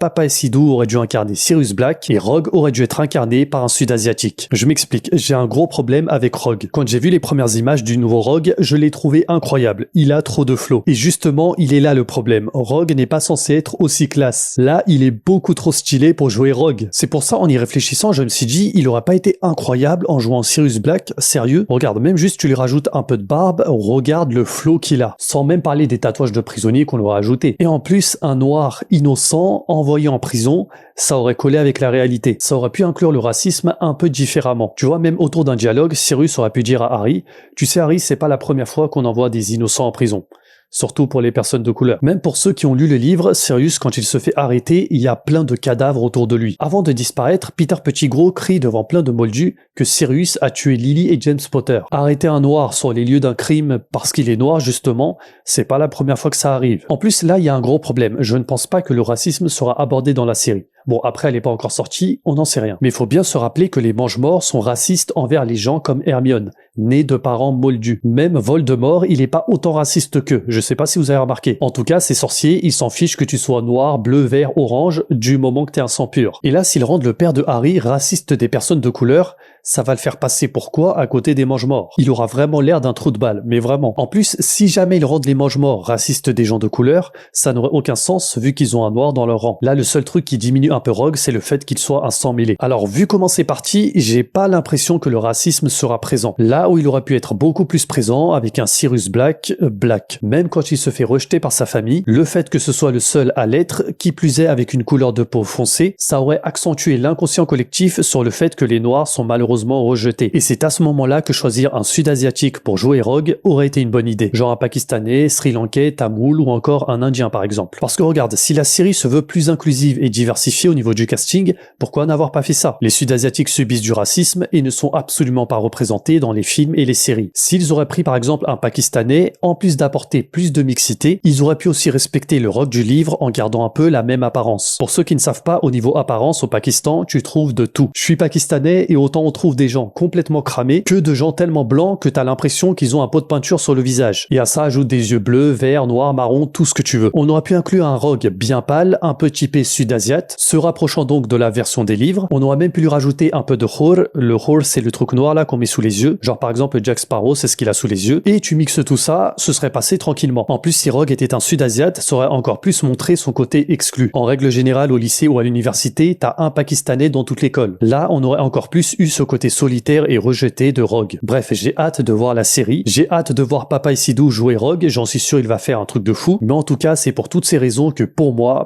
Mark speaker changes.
Speaker 1: Papa et Sidou auraient dû incarner Sirius Black et Rogue aurait dû être incarné par un Sud-Asiatique. Je m'explique, j'ai un gros problème avec Rogue. Quand j'ai vu les premières images du nouveau Rogue, je l'ai trouvé incroyable. Il a trop de flow. Et justement, il est là le problème. Rogue n'est pas censé être aussi classe. Là, il est beaucoup trop stylé pour jouer Rogue. C'est pour ça, en y réfléchissant, je me suis dit, il aurait pas été incroyable en jouant Sirius Black, sérieux. Regarde, même juste tu lui rajoutes un peu de barbe, regarde le flow qu'il a. Sans même parler des tatouages de prisonniers qu'on lui a ajoutés. Et en plus, un noir innocent envoyé en prison, ça aurait collé avec la réalité. Ça aurait pu inclure le racisme un peu différemment. Tu vois, même autour d'un dialogue, Sirius aurait pu dire à Harry, tu sais Harry, c'est pas la première fois qu'on envoie des innocents en prison. Surtout pour les personnes de couleur. Même pour ceux qui ont lu le livre, Sirius, quand il se fait arrêter, il y a plein de cadavres autour de lui. Avant de disparaître, Peter Pettigrew crie devant plein de moldus que Sirius a tué Lily et James Potter. Arrêter un noir sur les lieux d'un crime parce qu'il est noir, justement, c'est pas la première fois que ça arrive. En plus, là, il y a un gros problème. Je ne pense pas que le racisme sera abordé dans la série. Bon, après, elle n'est pas encore sortie, on n'en sait rien. Mais il faut bien se rappeler que les Mange-Morts sont racistes envers les gens comme Hermione, née de parents moldus. Même Voldemort, il est pas autant raciste qu'eux. Je sais pas si vous avez remarqué. En tout cas, ces sorciers, ils s'en fichent que tu sois noir, bleu, vert, orange, du moment que t'es un sang pur. Et là, s'ils rendent le père de Harry raciste des personnes de couleur, ça va le faire passer pour quoi à côté des Mange-Morts? Il aura vraiment l'air d'un trou de balle, mais vraiment. En plus, si jamais ils rendent les Mange-Morts racistes des gens de couleur, ça n'aurait aucun sens vu qu'ils ont un noir dans leur rang. Là, le seul truc qui diminue un peu Rogue, c'est le fait qu'il soit un sang mêlé. Alors, vu comment c'est parti, j'ai pas l'impression que le racisme sera présent. Là où il aurait pu être beaucoup plus présent avec un Sirius Black, Même quand il se fait rejeter par sa famille, le fait que ce soit le seul à l'être, qui plus est avec une couleur de peau foncée, ça aurait accentué l'inconscient collectif sur le fait que les noirs sont malheureusement rejetés. Et c'est à ce moment-là que choisir un Sud-Asiatique pour jouer Rogue aurait été une bonne idée. Genre un Pakistanais, Sri Lankais, Tamoul ou encore un Indien par exemple. Parce que regarde, si la série se veut plus inclusive et diversifiée au niveau du casting, pourquoi n'avoir pas fait ça? Les Sud-Asiatiques subissent du racisme et ne sont absolument pas représentés dans les films et les séries. S'ils auraient pris par exemple un Pakistanais, en plus d'apporter plus de mixité, ils auraient pu aussi respecter le Rogue du livre en gardant un peu la même apparence. Pour ceux qui ne savent pas, au niveau apparence au Pakistan, tu trouves de tout. Je suis pakistanais et autant on trouve des gens complètement cramés que de gens tellement blancs que t'as l'impression qu'ils ont un pot de peinture sur le visage. Et à ça ajoute des yeux bleus, verts, noirs, marrons, tout ce que tu veux. On aurait pu inclure un Rogue bien pâle, un peu typé sud-asiate, se rapprochant donc de la version des livres. On aurait même pu lui rajouter un peu de Hur. Le Hur, c'est le truc noir là qu'on met sous les yeux. Genre par exemple Jack Sparrow, c'est ce qu'il a sous les yeux. Et tu mixes tout ça, ce serait passé tranquillement. En plus, si Rogue était un sud-asiate, ça aurait encore plus montré son côté exclu. En règle générale, au lycée ou à l'université, t'as un Pakistanais dans toute l'école. Là, on aurait encore plus eu ce côté solitaire et rejeté de Rogue. Bref, j'ai hâte de voir la série. J'ai hâte de voir Papa et Sidou jouer Rogue. J'en suis sûr il va faire un truc de fou. Mais en tout cas, c'est pour toutes ces raisons que pour moi,